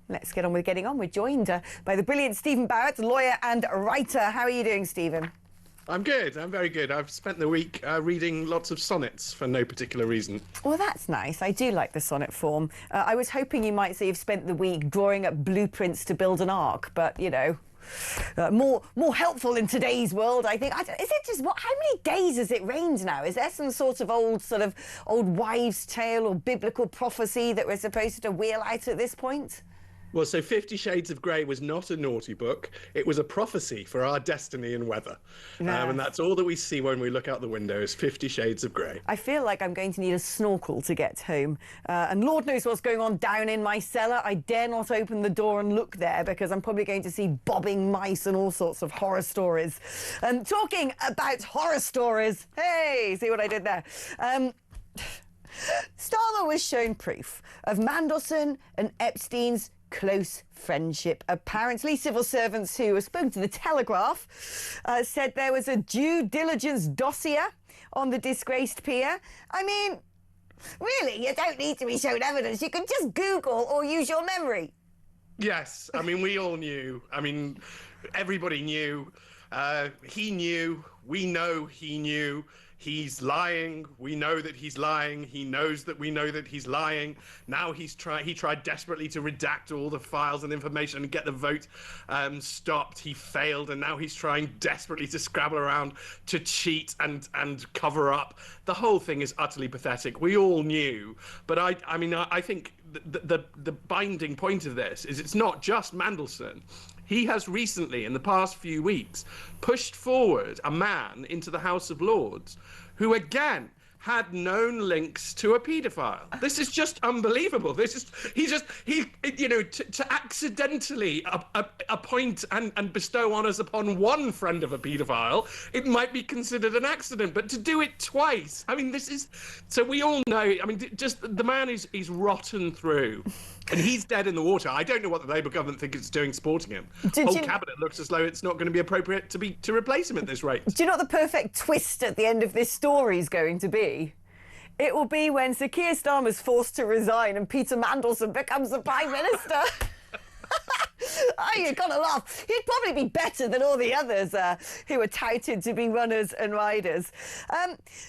let's get on with getting on. We're joined by the brilliant Stephen Barrett, lawyer and writer. How are you doing, Stephen? I'm good. I'm very good. I've spent the week reading lots of sonnets for no particular reason. Well, that's nice. I do like the sonnet form. I was hoping you might say you've spent the week drawing up blueprints to build an ark, but, you know, more helpful in today's world, I think. Is it just how many days has it rained now? Is there some sort of old wives' tale or biblical prophecy that we're supposed to wheel out at this point? Well, so 50 Shades of Grey was not a naughty book. It was a prophecy for our destiny and weather. Yes. And that's all that we see when we look out the window is 50 Shades of Grey. I feel like I'm going to need a snorkel to get home. And Lord knows what's going on down in my cellar. I dare not open the door and look there because I'm probably going to see bobbing mice and all sorts of horror stories. And talking about horror stories, hey, see what I did there? Starmer was shown proof of Mandelson and Epstein's close friendship. Apparently, civil servants who spoke to the Telegraph said there was a due diligence dossier on the disgraced peer. I mean, really, you don't need to be shown evidence. You can just Google or use your memory. Yes, I mean, we all knew. I mean, everybody knew. He knew. We know he knew. He's lying. We know that he's lying. He knows that we know that he's lying. Now he tried desperately to redact all the files and information and get the vote stopped. He failed, and now he's trying desperately to scrabble around to cheat and cover up. The whole thing is utterly pathetic. We all knew, but I mean, I think the binding point of this is it's not just Mandelson. He has recently, in the past few weeks, pushed forward a man into the House of Lords who, again, had known links to a paedophile. This is just unbelievable. To accidentally appoint and bestow honours upon one friend of a paedophile, it might be considered an accident, but to do it twice, I mean, so we all know, I mean, just the man is rotten through. And he's dead in the water. I don't know what the Labour government think it's doing supporting him. Whole cabinet looks as though it's not going to be appropriate to replace him at this rate. Do you know what the perfect twist at the end of this story is going to be? It will be when Sir Keir Starmer's forced to resign and Peter Mandelson becomes the Prime Minister. Oh, you've got to laugh. He'd probably be better than all the others who are touted to be runners and riders.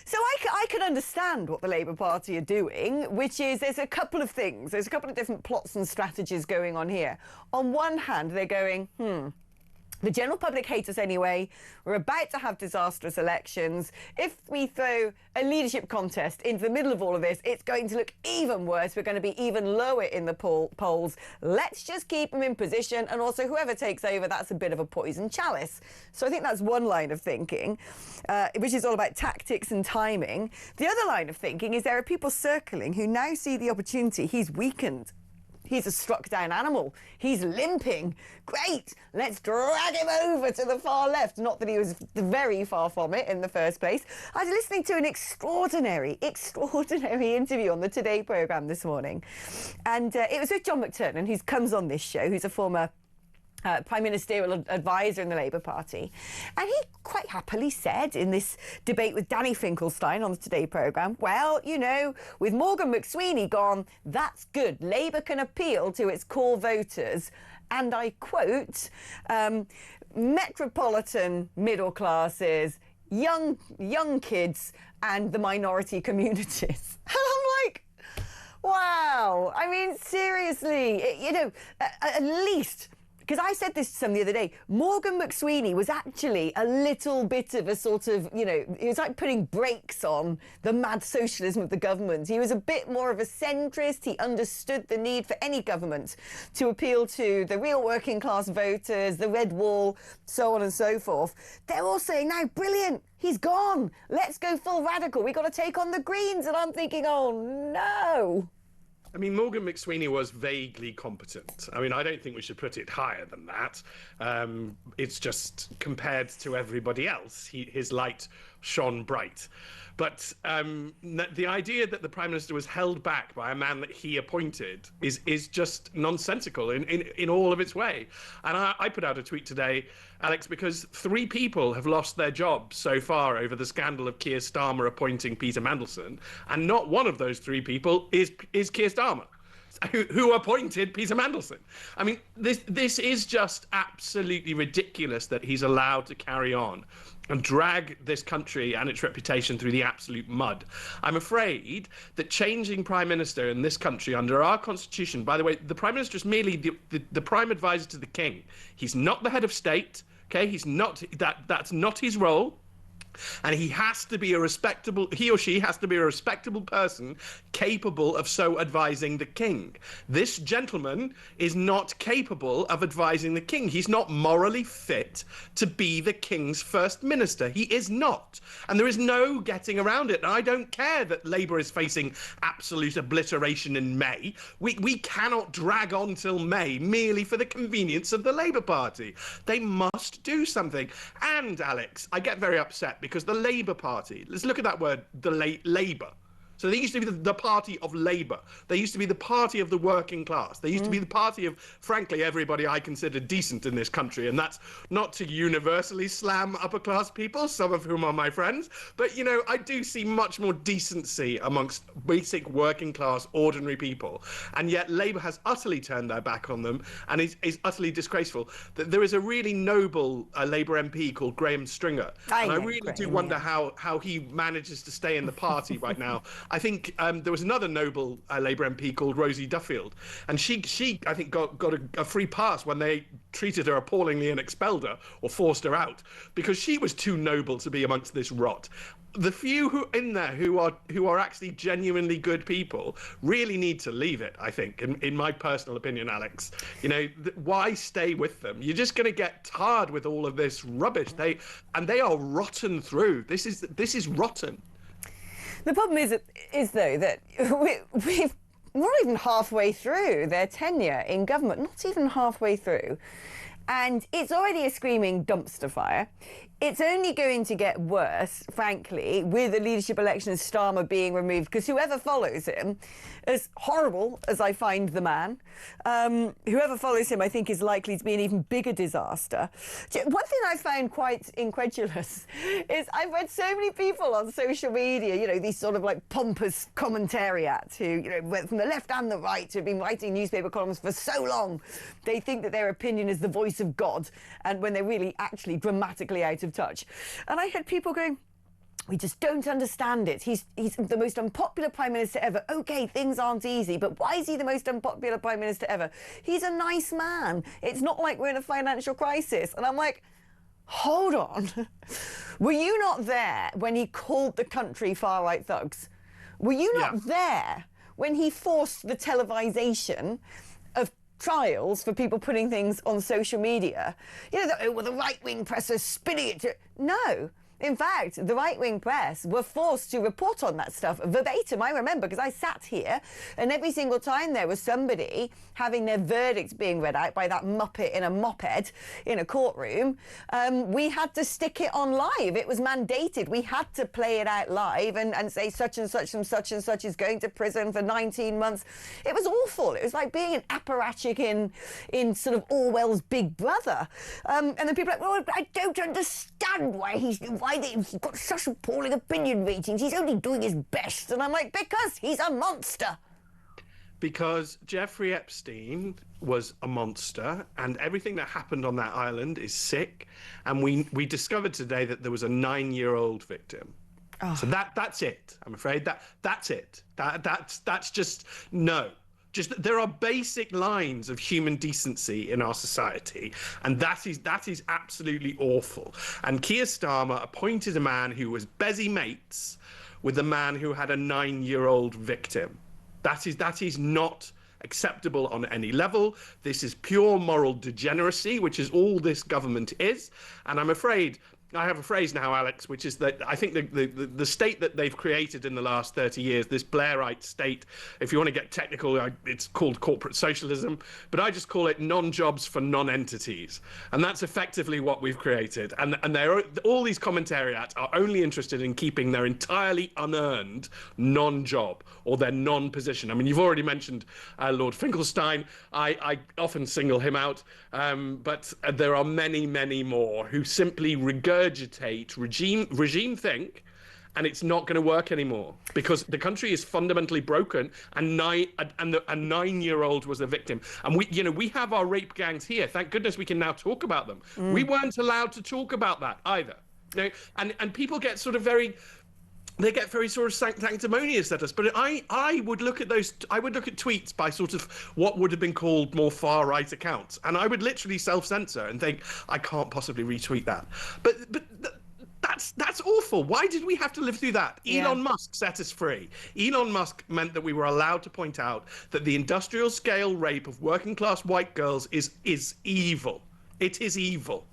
So I can understand what the Labour Party are doing, which is there's a couple of things. There's a couple of different plots and strategies going on here. On one hand, they're going, the general public hates us anyway. We're about to have disastrous elections. If we throw a leadership contest into the middle of all of this, it's going to look even worse. We're going to be even lower in the polls. Let's just keep them in position. And also, whoever takes over, that's a bit of a poison chalice. So I think that's one line of thinking, which is all about tactics and timing. The other line of thinking is there are people circling who now see the opportunity. He's weakened. He's a struck-down animal. He's limping. Great. Let's drag him over to the far left. Not that he was very far from it in the first place. I was listening to an extraordinary interview on the Today programme this morning. And it was with John McTernan, who comes on this show, who's a former Prime Ministerial advisor in the Labour Party. And he quite happily said in this debate with Danny Finkelstein on the Today programme, well, you know, with Morgan McSweeney gone, that's good. Labour can appeal to its core voters. And I quote, metropolitan middle classes, young kids and the minority communities. And I'm like, wow. I mean, seriously, at least... Because I said this to someone the other day, Morgan McSweeney was actually a little bit of a sort of, it was like putting brakes on the mad socialism of the government. He was a bit more of a centrist. He understood the need for any government to appeal to the real working class voters, the red wall, so on and so forth. They're all saying now, brilliant, he's gone. Let's go full radical. We've got to take on the Greens. And I'm thinking, oh, no. I mean, Morgan McSweeney was vaguely competent. I mean, I don't think we should put it higher than that. It's just compared to everybody else, his light shone bright. But the idea that the Prime Minister was held back by a man that he appointed is just nonsensical in all of its way. And I put out a tweet today, Alex, because 3 people have lost their jobs so far over the scandal of Keir Starmer appointing Peter Mandelson, and not one of those 3 people is Keir Starmer. who appointed Peter Mandelson. I mean, this is just absolutely ridiculous that he's allowed to carry on and drag this country and its reputation through the absolute mud. I'm afraid that changing Prime Minister in this country under our constitution, by the way, the Prime Minister is merely the prime advisor to the King. He's not the head of state, okay? He's not, that's not his role. And he or she has to be a respectable person capable of so advising the king. This gentleman is not capable of advising the king. He's not morally fit to be the king's first minister. He is not. And there is no getting around it. And I don't care that Labour is facing absolute obliteration in May. We cannot drag on till May merely for the convenience of the Labour Party. They must do something. And, Alex, I get very upset because the Labour Party, let's look at that word, Labour. So they used to be the party of Labour. They used to be the party of the working class. They used to be the party of, frankly, everybody I consider decent in this country. And that's not to universally slam upper class people, some of whom are my friends. But, you know, I do see much more decency amongst basic working class, ordinary people. And yet Labour has utterly turned their back on them and is utterly disgraceful. There is a really noble Labour MP called Graham Stringer. And I really do wonder how he manages to stay in the party right now. I think there was another noble Labour MP called Rosie Duffield, and she I think got a free pass when they treated her appallingly and expelled her or forced her out because she was too noble to be amongst this rot. The few who are actually genuinely good people really need to leave it, I think, in my personal opinion, Alex. You know, why stay with them? You're just going to get tired with all of this rubbish. They are rotten through. This is rotten. The problem is though, that we're not even halfway through their tenure in government, not even halfway through. And it's already a screaming dumpster fire. It's only going to get worse, frankly, with the leadership election and Starmer being removed, because whoever follows him, as horrible as I find the man, whoever follows him, I think, is likely to be an even bigger disaster. One thing I found quite incredulous is I've read so many people on social media, you know, these sort of like pompous commentariats who, you know, from the left and the right, who have been writing newspaper columns for so long, they think that their opinion is the voice of God, and when they're really actually dramatically out of touch. And I had people going, we just don't understand it. He's the most unpopular Prime Minister ever. OK, things aren't easy, but why is he the most unpopular Prime Minister ever? He's a nice man. It's not like we're in a financial crisis. And I'm like, hold on. Were you not there when he called the country far-right thugs? Were you not there when he forced the televisation of trials for people putting things on social media? You know, the right-wing press is spinning it to... No. In fact, the right-wing press were forced to report on that stuff verbatim. I remember, because I sat here, and every single time there was somebody having their verdict being read out by that muppet in a moped in a courtroom, we had to stick it on live. It was mandated. We had to play it out live and say such and such and such and such is going to prison for 19 months. It was awful. It was like being an apparatchik in sort of Orwell's Big Brother. And then people are like, well, I don't understand why he's got such appalling opinion ratings. He's only doing his best. And I'm like, because he's a monster. Because Jeffrey Epstein was a monster, and everything that happened on that island is sick. And we discovered today that there was a 9-year-old victim. Oh. So that's it. I'm afraid that's it. That's just no. Just there are basic lines of human decency in our society, and that is absolutely awful. And Keir Starmer appointed a man who was busy mates with a man who had a 9-year-old victim. That is not acceptable on any level. This is pure moral degeneracy, which is all this government is. And I'm afraid I have a phrase now, Alex, which is that I think the state that they've created in the last 30 years, this Blairite state, if you want to get technical, it's called corporate socialism, but I just call it non-jobs for non-entities. And that's effectively what we've created. And all these commentariats are only interested in keeping their entirely unearned non-job or their non-position. I mean, you've already mentioned Lord Finkelstein. I often single him out, but there are many, many more who simply regurgitate regime think and it's not going to work anymore because the country is fundamentally broken, and a 9-year-old was a victim. And we have our rape gangs here. Thank goodness we can now talk about them. We weren't allowed to talk about that either. And people get sort of very sort of sanctimonious at us. But I would look at tweets by sort of what would have been called more far right accounts, and I would literally self-censor and think, I can't possibly retweet that. But that's awful. Why did we have to live through that? Elon Musk set us free. Elon Musk meant that we were allowed to point out that the industrial scale rape of working class white girls is evil. It is evil.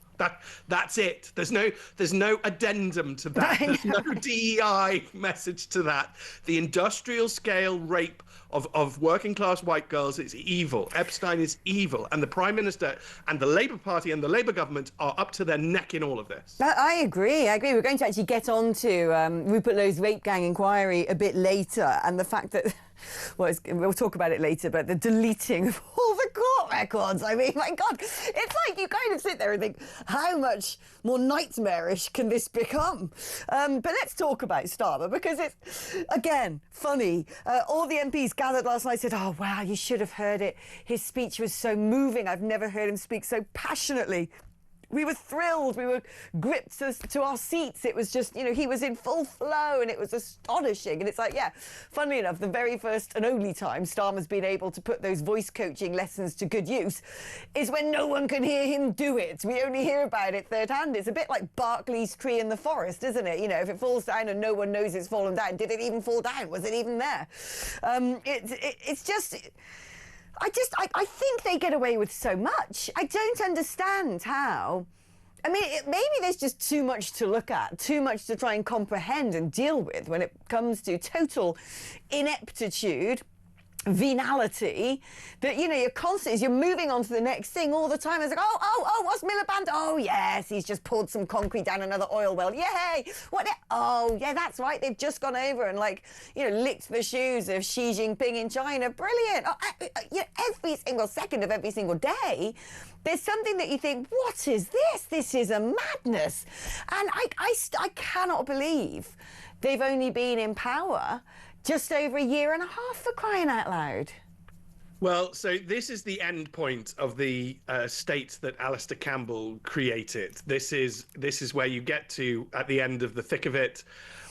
That's it. There's no addendum to that. There's no DEI message to that. The industrial scale rape of working class white girls is evil. Epstein is evil, and the Prime Minister and the Labour Party and the Labour government are up to their neck in all of this. I agree. We're going to actually get on to Rupert Lowe's rape gang inquiry a bit later, and the fact that we'll talk about it later, but the deleting of all the court records. I mean, my God, it's like you kind of sit there and think, how much more nightmarish can this become? But let's talk about Starmer, because it's, again, funny. All the MPs gathered last night said, oh, wow, you should have heard it. His speech was so moving. I've never heard him speak so passionately. We were thrilled. We were gripped to our seats. It was just, he was in full flow, and it was astonishing. And it's like, funnily enough, the very first and only time Starmer's been able to put those voice coaching lessons to good use is when no one can hear him do it. We only hear about it third hand. It's a bit like Barclay's tree in the forest, isn't it? If it falls down and no one knows it's fallen down, did it even fall down? Was it even there? It's just... I think they get away with so much. I don't understand how. I mean, maybe there's just too much to look at, too much to try and comprehend and deal with when it comes to total ineptitude, venality, that you're moving on to the next thing all the time. It's like, oh, what's Miliband? Oh yes, he's just poured some concrete down another oil well. Yay! Oh yeah, that's right, they've just gone over and licked the shoes of Xi Jinping in China. Brilliant. Every single second of every single day there's something that you think, what is this? This is a madness. And I cannot believe they've only been in power just over a year and a half, for crying out loud. Well, so this is the end point of the state that Alistair Campbell created. This is where you get to at the end of the thick of it,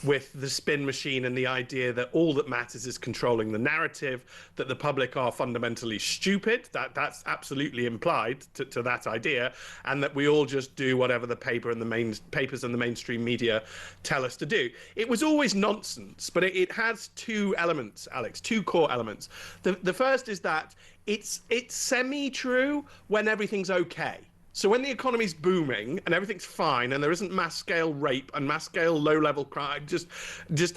with the spin machine and the idea that all that matters is controlling the narrative, that the public are fundamentally stupid. That's absolutely implied to that idea, and that we all just do whatever the papers and the mainstream media tell us to do. It was always nonsense, but it has two elements, Alex, two core elements. The first is that it's semi-true when everything's okay. So when the economy's booming and everything's fine and there isn't mass-scale rape and mass-scale low-level crime, just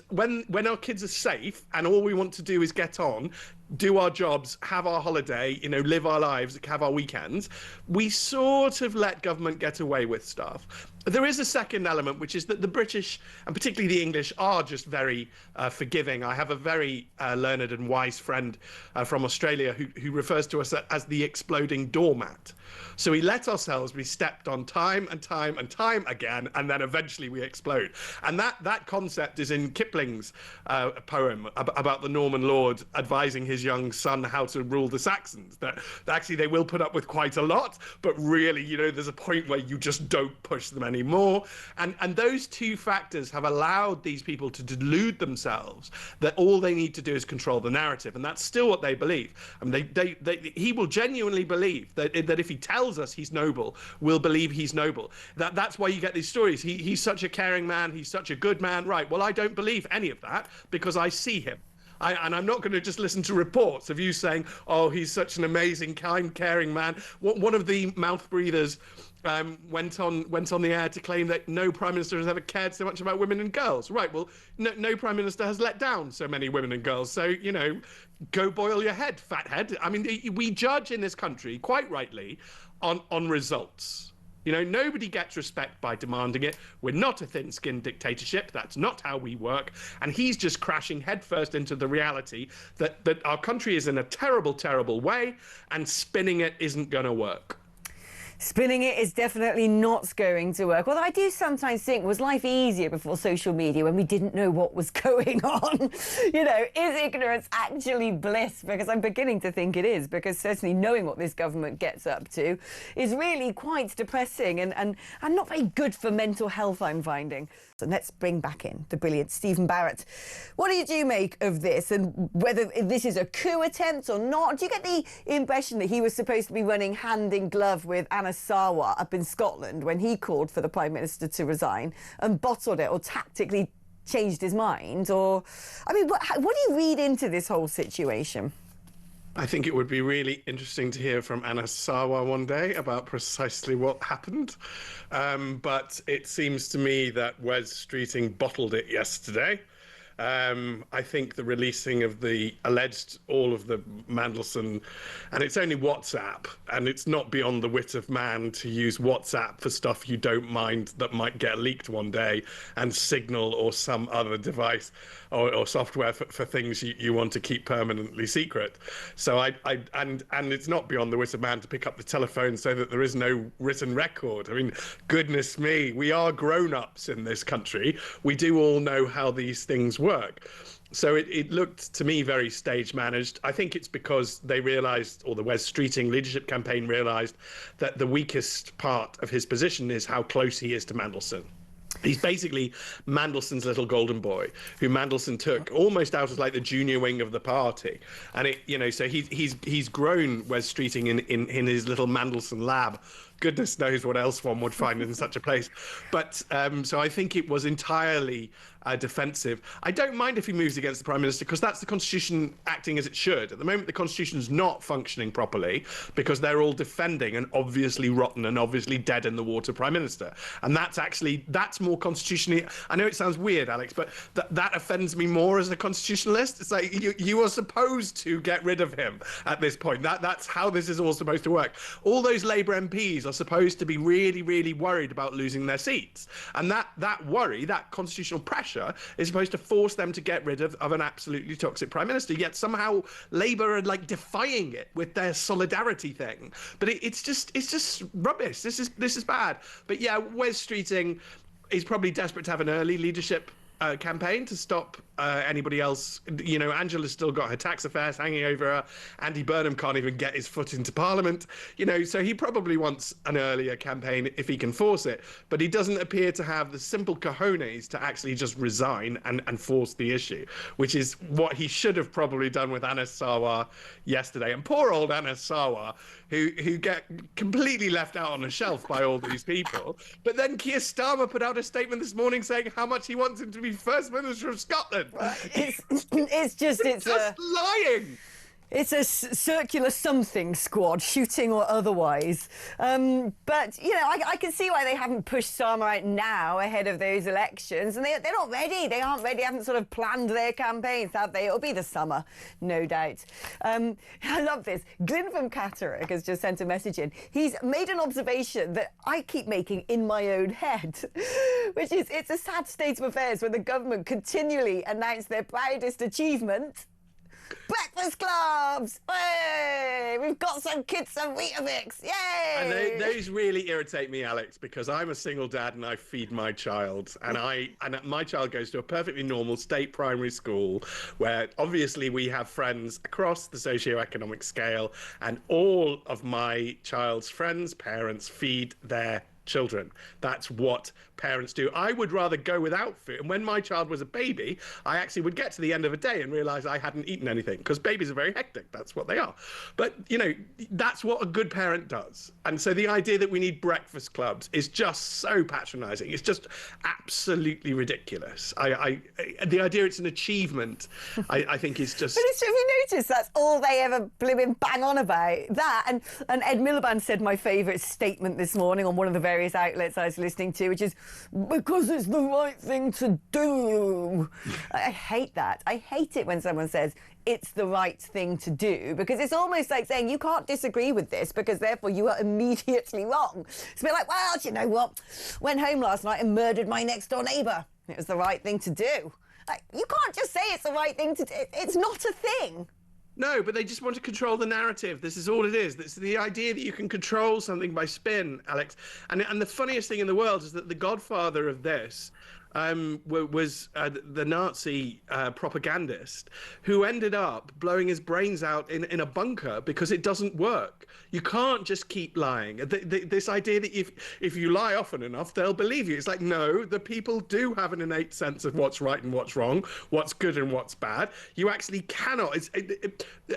when our kids are safe and all we want to do is get on, do our jobs, have our holiday, live our lives, have our weekends, we sort of let government get away with stuff. There is a second element, which is that the British, and particularly the English, are just very forgiving. I have a very learned and wise friend from Australia who refers to us as the exploding doormat. So we let ourselves be stepped on time and time and time again, and then eventually we explode. And that concept is in Kipling's poem about the Norman lord advising his young son how to rule the Saxons, that actually they will put up with quite a lot, but really, there's a point where you just don't push them anymore. And those two factors have allowed these people to delude themselves that all they need to do is control the narrative. And that's still what they believe. I mean, he will genuinely believe that if he tells us he's noble, we'll believe he's noble. That's why you get these stories. He's such a caring man. He's such a good man. Right. Well, I don't believe any of that because I see him. And I'm not going to just listen to reports of you saying, oh, he's such an amazing, kind, caring man. One of the mouth breathers went on the air to claim that no Prime Minister has ever cared so much about women and girls. Right, well, no Prime Minister has let down so many women and girls. So, go boil your head, fathead. I mean, we judge in this country, quite rightly, on results. Nobody gets respect by demanding it. We're not a thin-skinned dictatorship. That's not how we work. And he's just crashing headfirst into the reality that our country is in a terrible, terrible way, and spinning it isn't going to work. Spinning it is definitely not going to work. Although I do sometimes think, was life easier before social media when we didn't know what was going on? You know, is ignorance actually bliss? Because I'm beginning to think it is, because certainly knowing what this government gets up to is really quite depressing and not very good for mental health, I'm finding. So let's bring back in the brilliant Stephen Barrett. What do you make of this, and whether this is a coup attempt or not? Do you get the impression that he was supposed to be running hand in glove with Anas Sarwar up in Scotland when he called for the Prime Minister to resign and bottled it or tactically changed his mind? Or, I mean, what do you read into this whole situation? I think it would be really interesting to hear from Anas Sarwar one day about precisely what happened. But it seems to me that Wes Streeting bottled it yesterday. I think the releasing of all of the Mandelson, and it's only WhatsApp, and it's not beyond the wit of man to use WhatsApp for stuff you don't mind that might get leaked one day, and Signal or some other device or software for things you want to keep permanently secret. So and it's not beyond the wit of man to pick up the telephone so that there is no written record. I mean, goodness me, we are grown-ups in this country. We do all know how these things work. So it looked to me very stage managed. I think it's because they realised, or the Wes Streeting leadership campaign realised, that the weakest part of his position is how close he is to Mandelson. He's basically Mandelson's little golden boy, who Mandelson took almost out as like the junior wing of the party. And so he's grown Wes Streeting in his little Mandelson lab. Goodness knows what else one would find in such a place. But so I think it was entirely defensive. I don't mind if he moves against the Prime Minister, because that's the Constitution acting as it should. At the moment, the Constitution's not functioning properly because they're all defending an obviously rotten and obviously dead in the water Prime Minister. And that's more constitutionally... I know it sounds weird, Alex, but that offends me more as a constitutionalist. It's like you are supposed to get rid of him at this point. That's how this is all supposed to work. All those Labour MPs are supposed to be really, really worried about losing their seats. And that worry, that constitutional pressure, is supposed to force them to get rid of an absolutely toxic Prime Minister. Yet somehow Labour are like defying it with their solidarity thing. But it's just rubbish. This is bad. But yeah, Wes Streeting is probably desperate to have an early leadership campaign to stop anybody else. You know, Angela's still got her tax affairs hanging over her. Andy Burnham can't even get his foot into Parliament. You know, so he probably wants an earlier campaign if he can force it. But he doesn't appear to have the simple cojones to actually just resign and force the issue, which is what he should have probably done with Anas Sarwar yesterday. And poor old Anas Sarwar, who get completely left out on a shelf by all these people. But then Keir Starmer put out a statement this morning saying how much he wants him to be First Minister of Scotland. It's just lying. It's a circular something squad, shooting or otherwise. But, you know, I can see why they haven't pushed Starmer out now ahead of those elections. And they're not ready. They aren't ready. They haven't sort of planned their campaigns, have they? It'll be the summer, no doubt. I love this. Glyn from Catterick has just sent a message in. He's made an observation that I keep making in my own head, which is it's a sad state of affairs when the government continually announce their proudest achievement. Breakfast clubs! Hey, we've got some kids and Weetabix! Yay! And those really irritate me, Alex, because I'm a single dad and I feed my child, and my child goes to a perfectly normal state primary school where obviously we have friends across the socioeconomic scale, and all of my child's friends' parents feed their children. That's what parents do. I would rather go without food. And when my child was a baby, I actually would get to the end of a day and realize I hadn't eaten anything, because babies are very hectic. That's what they are. But, you know, that's what a good parent does. And so the idea that we need breakfast clubs is just so patronizing. It's just absolutely ridiculous. The idea it's an achievement, I think is just... But have you noticed that's all they ever blooming bang on about? That, and Ed Miliband said my favourite statement this morning on one of the various outlets I was listening to, which is, because it's the right thing to do. I hate that. I hate it when someone says it's the right thing to do, because it's almost like saying you can't disagree with this because therefore you are immediately wrong. It's a bit like, well, do you know what? Went home last night and murdered my next door neighbour. It was the right thing to do. Like, you can't just say it's the right thing to do. It's not a thing. No, but they just want to control the narrative. This is all it is. It's the idea that you can control something by spin, Alex. And the funniest thing in the world is that the godfather of this was the Nazi propagandist who ended up blowing his brains out in a bunker because it doesn't work. You can't just keep lying. This idea that if you lie often enough, they'll believe you. It's like, no, the people do have an innate sense of what's right and what's wrong, what's good and what's bad. You actually cannot.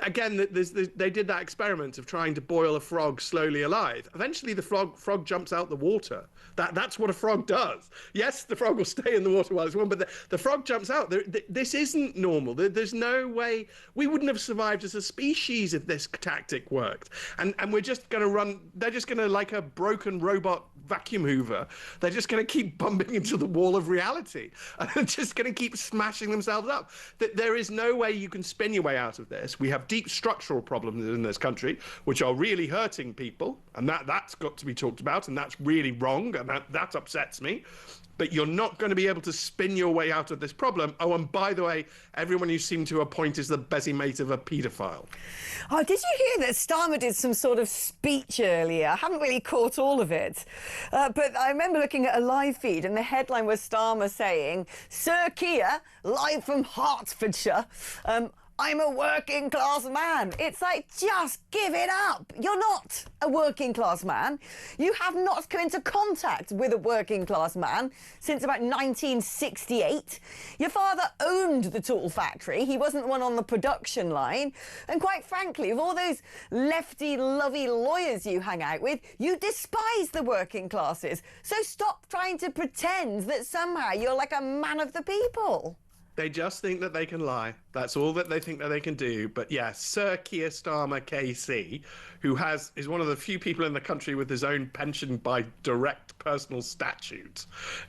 Again, they did that experiment of trying to boil a frog slowly alive. Eventually, the frog jumps out the water. That's what a frog does. Yes, the frog will stay in the water while it's warm, but the frog jumps out. This isn't normal. There's no way we wouldn't have survived as a species if this tactic worked. And we're just going to run. They're just going to, like a broken robot vacuum hoover, they're just going to keep bumping into the wall of reality and they're just going to keep smashing themselves up. There is no way you can spin your way out of this. We have deep structural problems in this country which are really hurting people, and that's got to be talked about, and that's really wrong, and that upsets me. But you're not going to be able to spin your way out of this problem. Oh, and by the way, everyone you seem to appoint is the busy mate of a paedophile. Oh, did you hear that Starmer did some sort of speech earlier? I haven't really caught all of it. But I remember looking at a live feed and the headline was Starmer saying, "Sir Keir, live from Hertfordshire, I'm a working class man." It's like, just give it up. You're not a working class man. You have not come into contact with a working class man since about 1968. Your father owned the tool factory. He wasn't the one on the production line. And quite frankly, of all those lefty, lovey lawyers you hang out with, you despise the working classes. So stop trying to pretend that somehow you're like a man of the people. They just think that they can lie. That's all that they think that they can do. But yes, Sir Keir Starmer KC, who is one of the few people in the country with his own pension by direct personal statute,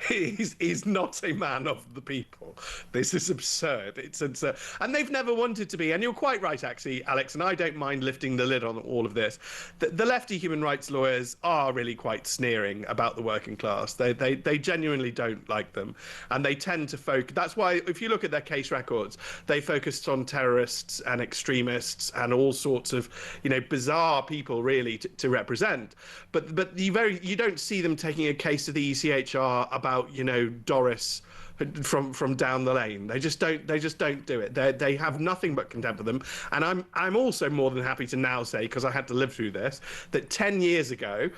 he's not a man of the people. This is absurd. It's absurd. And they've never wanted to be. And you're quite right, actually, Alex, and I don't mind lifting the lid on all of this. The lefty human rights lawyers are really quite sneering about the working class. They genuinely don't like them. And they tend to focus. That's why, if you look at their case records, they focused on terrorists and extremists and all sorts of, bizarre people really to represent. But you don't see them taking a case to the ECHR about, Doris from down the lane. They just don't do it. They have nothing but contempt for them. And I'm also more than happy to now say, because I had to live through this, that 10 years ago,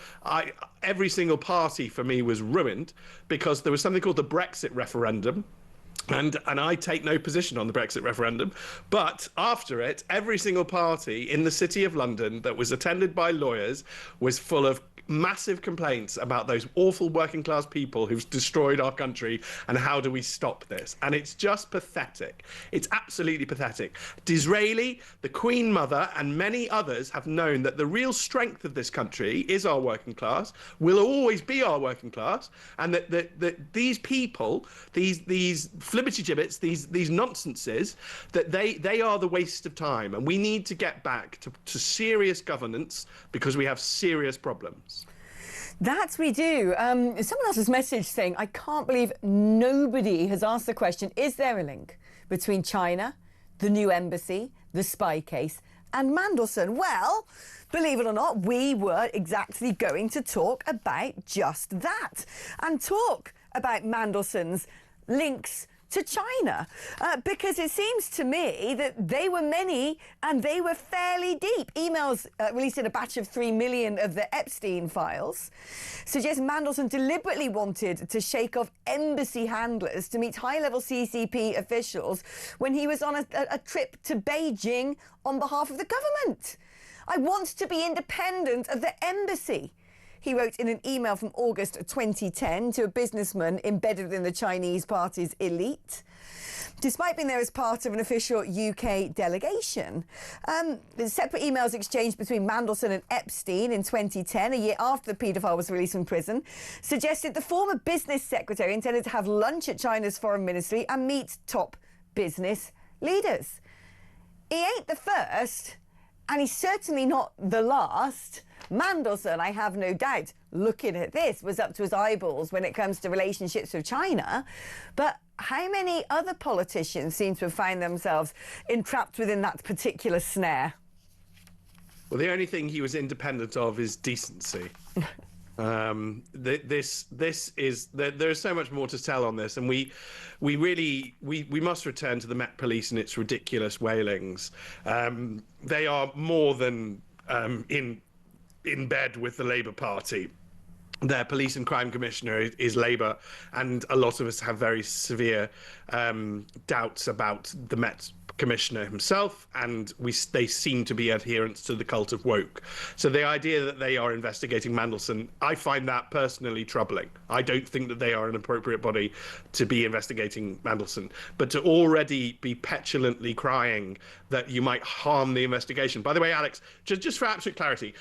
every single party for me was ruined because there was something called the Brexit referendum. And I take no position on the Brexit referendum, but after it, every single party in the City of London that was attended by lawyers was full of massive complaints about those awful working class people who've destroyed our country and how do we stop this. And it's just pathetic. It's absolutely pathetic. Disraeli, the Queen Mother, and many others have known that the real strength of this country is our working class, will always be our working class, and that these people, these flibbertigibbets, these nonsenses, that they are the waste of time. And we need to get back to serious governance because we have serious problems. That we do. Someone else has messaged saying, I can't believe nobody has asked the question, is there a link between China, the new embassy, the spy case, and Mandelson? Well, believe it or not, we were exactly going to talk about just that and talk about Mandelson's links to China, because it seems to me that they were many and they were fairly deep. Emails released in a batch of 3 million of the Epstein files suggest Mandelson deliberately wanted to shake off embassy handlers to meet high-level CCP officials when he was on a trip to Beijing on behalf of the government. I want to be independent of the embassy, he wrote in an email from August 2010 to a businessman embedded within the Chinese party's elite. Despite being there as part of an official UK delegation, the separate emails exchanged between Mandelson and Epstein in 2010, a year after the paedophile was released from prison, suggested the former business secretary intended to have lunch at China's foreign ministry and meet top business leaders. He ain't the first, and he's certainly not the last. Mandelson, I have no doubt, looking at this, was up to his eyeballs when it comes to relationships with China. But how many other politicians seem to have found themselves entrapped within that particular snare? Well, the only thing he was independent of is decency. There's so much more to tell on this, and we must return to the Met Police and its ridiculous wailings. They are more than in bed with the Labour Party. Their police and crime commissioner is Labour, and a lot of us have very severe doubts about the Met commissioner himself, and they seem to be adherents to the cult of woke. So the idea that they are investigating Mandelson, I find that personally troubling. I don't think that they are an appropriate body to be investigating Mandelson, but to already be petulantly crying that you might harm the investigation. By the way, Alex, just for absolute clarity,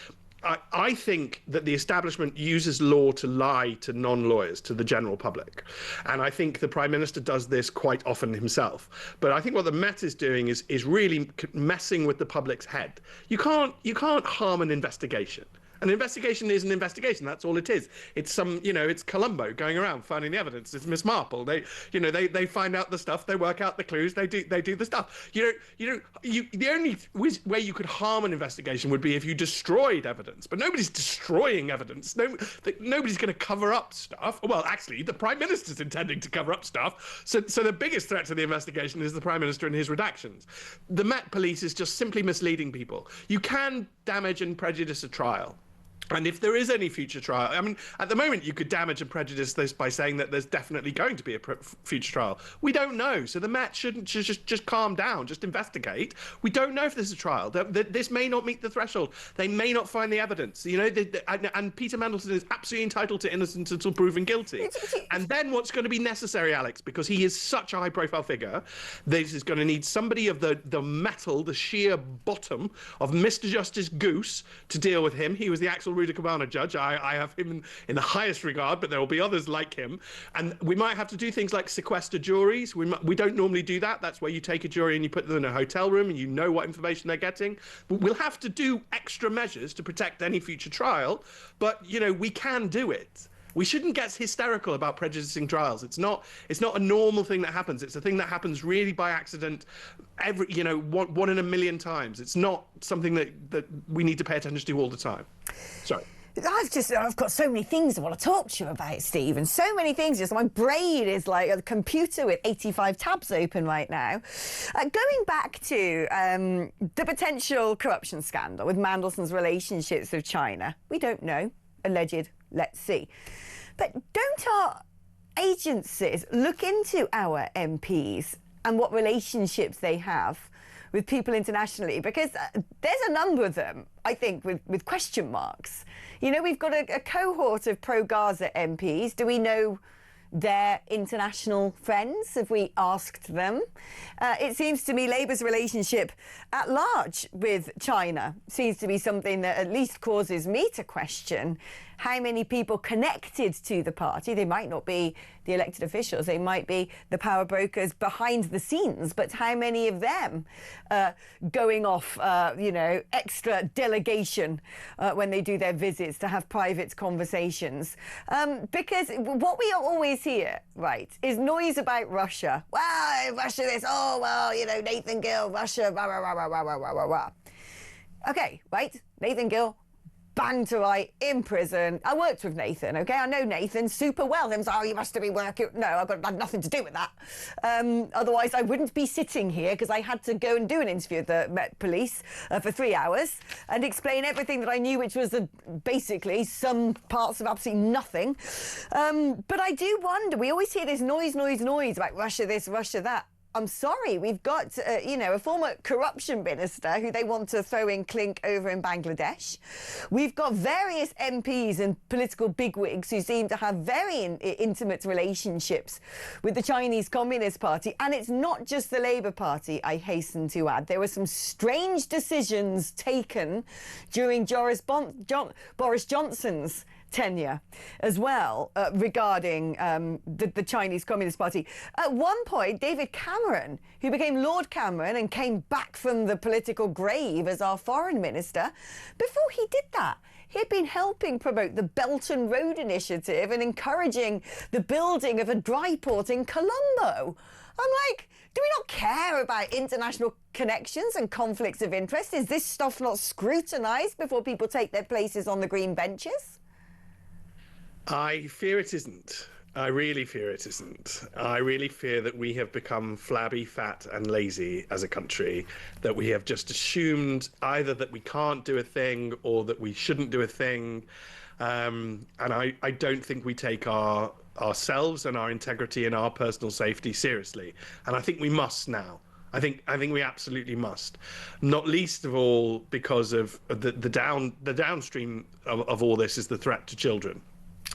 I think that the establishment uses law to lie to non-lawyers, to the general public. And I think the Prime Minister does this quite often himself. But I think what the Met is doing is really messing with the public's head. You can't harm an investigation. An investigation is an investigation. That's all it is. It's it's Columbo going around finding the evidence. It's Miss Marple. They find out the stuff. They work out the clues. They do the stuff. The only way you could harm an investigation would be if you destroyed evidence. But nobody's destroying evidence. Nobody's going to cover up stuff. Well, actually, the Prime Minister's intending to cover up stuff. So the biggest threat to the investigation is the Prime Minister and his redactions. The Met Police is just simply misleading people. You can damage and prejudice a trial. And if there is any future trial, I mean, at the moment, you could damage and prejudice this by saying that there's definitely going to be a future trial. We don't know. So the Met shouldn't just calm down, just investigate. We don't know if there's a trial. This may not meet the threshold. They may not find the evidence. And Peter Mandelson is absolutely entitled to innocence until proven guilty. And then what's going to be necessary, Alex, because he is such a high-profile figure, this is going to need somebody of the metal, the sheer bottom of Mr. Justice Goose to deal with him. He was the Axel Ruder Cabana judge. I have him in the highest regard, but there will be others like him. And we might have to do things like sequester juries. We don't normally do that. That's where you take a jury and you put them in a hotel room and you know what information they're getting. But we'll have to do extra measures to protect any future trial. But, we can do it. We shouldn't get hysterical about prejudicing trials. It's not a normal thing that happens. It's a thing that happens really by accident, one in a million times. It's not something that we need to pay attention to all the time. Sorry. I've got so many things I want to talk to you about, Steve, and so many things. Just my brain is like a computer with 85 tabs open right now. Going back to the potential corruption scandal with Mandelson's relationships with China, we don't know. Alleged, let's see. But don't our agencies look into our MPs and what relationships they have with people internationally? Because there's a number of them, I think, with question marks. We've got a cohort of pro-Gaza MPs. Do we know their international friends? Have we asked them? It seems to me Labour's relationship at large with China seems to be something that at least causes me to question how many people connected to the party. They might not be the elected officials, they might be the power brokers behind the scenes, but how many of them going off, extra delegation when they do their visits to have private conversations? Because what we always hear, right, is noise about Russia. Well, Russia this, oh, well, Nathan Gill, Russia, rah, rah, rah, rah, rah, rah, rah, rah. Okay, right, Nathan Gill, banged to right, in prison. I worked with Nathan, okay? I know Nathan super well. Him say, oh, you must have been working. No, I had nothing to do with that. Otherwise, I wouldn't be sitting here because I had to go and do an interview with the Met Police for 3 hours and explain everything that I knew, which was basically some parts of absolutely nothing. But I do wonder, we always hear this noise about Russia this, Russia that. I'm sorry, we've got, a former corruption minister who they want to throw in clink over in Bangladesh. We've got various MPs and political bigwigs who seem to have very intimate relationships with the Chinese Communist Party. And it's not just the Labour Party, I hasten to add. There were some strange decisions taken during Boris Johnson's tenure as well regarding the Chinese Communist Party. At one point, David Cameron, who became Lord Cameron and came back from the political grave as our foreign minister, before he did that, he'd been helping promote the Belt and Road Initiative and encouraging the building of a dry port in Colombo. I'm like, do we not care about international connections and conflicts of interest? Is this stuff not scrutinised before people take their places on the green benches? I fear it isn't. I really fear it isn't. I really fear that we have become flabby, fat and lazy as a country, that we have just assumed either that we can't do a thing or that we shouldn't do a thing. And I don't think we take ourselves and our integrity and our personal safety seriously. And I think we must now. I think we absolutely must, not least of all because of the downstream of all this is the threat to children.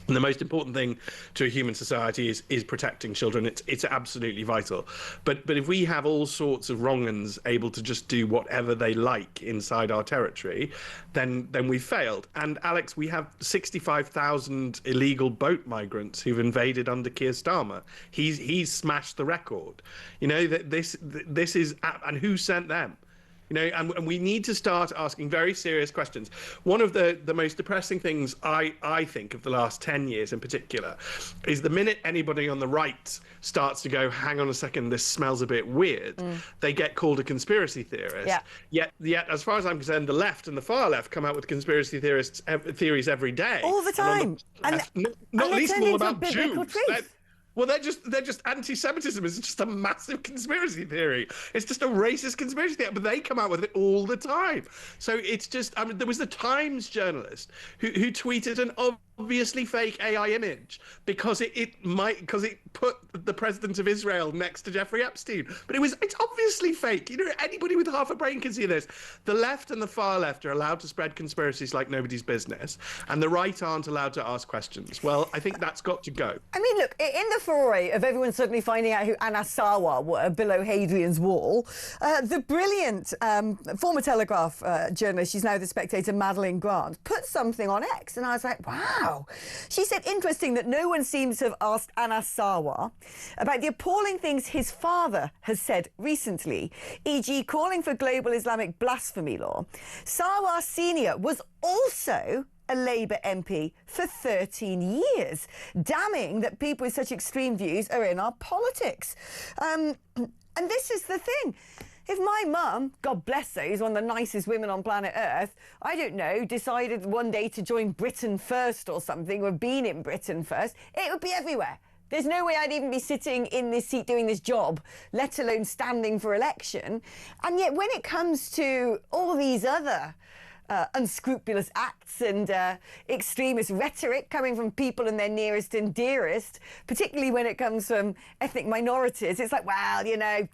And the most important thing to a human society is protecting children. It's absolutely vital. But if we have all sorts of wrong-uns able to just do whatever they like inside our territory, then we've failed. And Alex, we have 65,000 illegal boat migrants who've invaded under Keir Starmer. He's smashed the record. You know that this is, and who sent them? You know, and we need to start asking very serious questions. One of the most depressing things I think of the last 10 years in particular is the minute anybody on the right starts to go, hang on a second, this smells a bit weird, they get called a conspiracy theorist. Yeah. Yet, as far as I'm concerned, the left and the far left come out with conspiracy theories every day. All the time. Not least of all about Jews. Well, they're just anti-Semitism is just a massive conspiracy theory. It's just a racist conspiracy theory, but they come out with it all the time. So it's just, I mean, there was the Times journalist who tweeted an obviously fake AI image because it put the president of Israel next to Jeffrey Epstein. But it's obviously fake. You know, anybody with half a brain can see this. The left and the far left are allowed to spread conspiracies like nobody's business, and the right aren't allowed to ask questions. Well, I think that's got to go. I mean, look, in the foray of everyone suddenly finding out who Anas Sarwar were below Hadrian's Wall, the brilliant former Telegraph journalist, she's now the Spectator, Madeline Grant, put something on X, and I was like, wow. She said, interesting that no one seems to have asked Anas Sarwar about the appalling things his father has said recently, e.g. calling for global Islamic blasphemy law. Sarwar Sr. was also a Labour MP for 13 years, damning that people with such extreme views are in our politics. And this is the thing. If my mum, God bless her, who's one of the nicest women on planet Earth, I don't know, decided one day to join Britain First or something, or been in Britain First, it would be everywhere. There's no way I'd even be sitting in this seat doing this job, let alone standing for election. And yet when it comes to all these other unscrupulous acts and extremist rhetoric coming from people and their nearest and dearest, particularly when it comes from ethnic minorities, it's like, well, you know,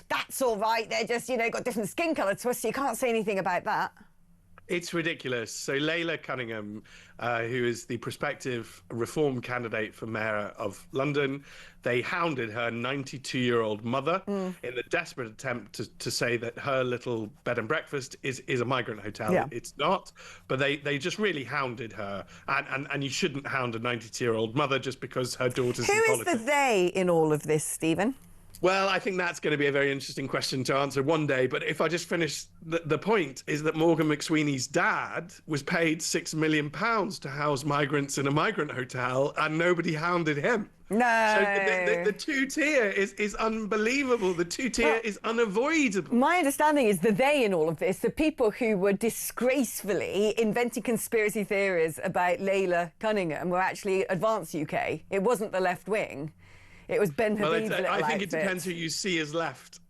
that's all right. They're just, you know, got different skin colour to us, so you can't say anything about that. It's ridiculous. So Layla Cunningham, who is the prospective Reform candidate for Mayor of London, they hounded her 92-year-old mother in the desperate attempt to say that her little bed and breakfast is a migrant hotel. Yeah. It's not, but they just really hounded her. And you shouldn't hound a 92-year-old mother just because her daughter's in politics. Who is the they in all of this, Stephen? Well, I think that's going to be a very interesting question to answer one day. But if I just finish, the point is that Morgan McSweeney's dad was paid £6 million to house migrants in a migrant hotel, and nobody hounded him. No. So the two-tier is unbelievable. The two-tier is unavoidable. My understanding is the they in all of this, the people who were disgracefully inventing conspiracy theories about Layla Cunningham were actually Advance UK. It wasn't the left wing. It was Ben Habib's little I think outfit. it depends who you see as left.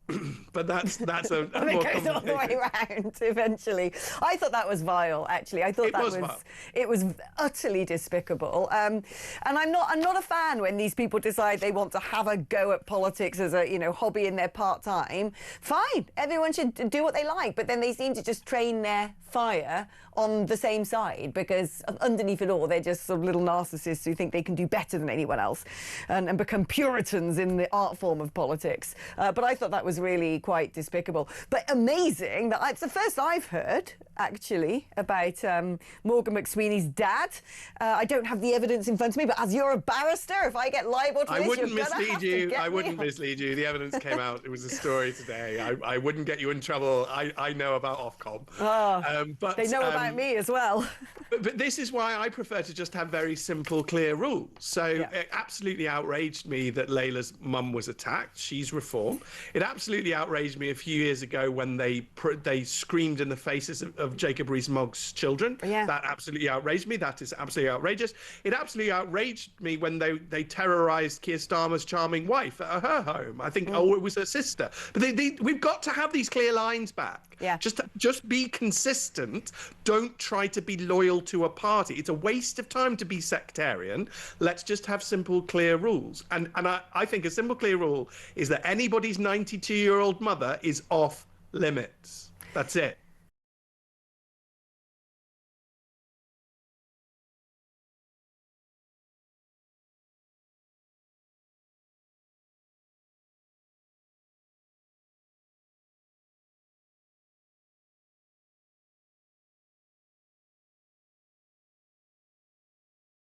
But that's a more it goes all the way around eventually. I thought that was vile, actually. I thought it was utterly despicable. And I'm not a fan when these people decide they want to have a go at politics as a hobby in their part-time. Fine, everyone should do what they like, but then they seem to just train their fire on the same side, because underneath it all, they're just sort of little narcissists who think they can do better than anyone else and become Puritans in the art form of politics. But I thought that was was really quite despicable. But amazing that it's the first I've heard, actually, about Morgan McSweeney's dad. I don't have the evidence in front of me, but as you're a barrister, if I get libelled for this, you're going to have to get I wouldn't mislead you. The evidence came out. It was a story today. I wouldn't get you in trouble. I know about Ofcom. But they know about me as well. But this is why I prefer to just have very simple, clear rules. So it absolutely outraged me that Layla's mum was attacked. She's reform. It absolutely outraged me a few years ago when they screamed in the faces of Jacob Rees-Mogg's children. That absolutely outraged me. That is absolutely outrageous. It absolutely outraged me when they terrorised Keir Starmer's charming wife at her home. I think, it was her sister. But we've got to have these clear lines back. Just be consistent. Don't try to be loyal to a party. It's a waste of time to be sectarian. Let's just have simple, clear rules. And I think a simple, clear rule is that anybody's 92-year-old mother is off limits. That's it.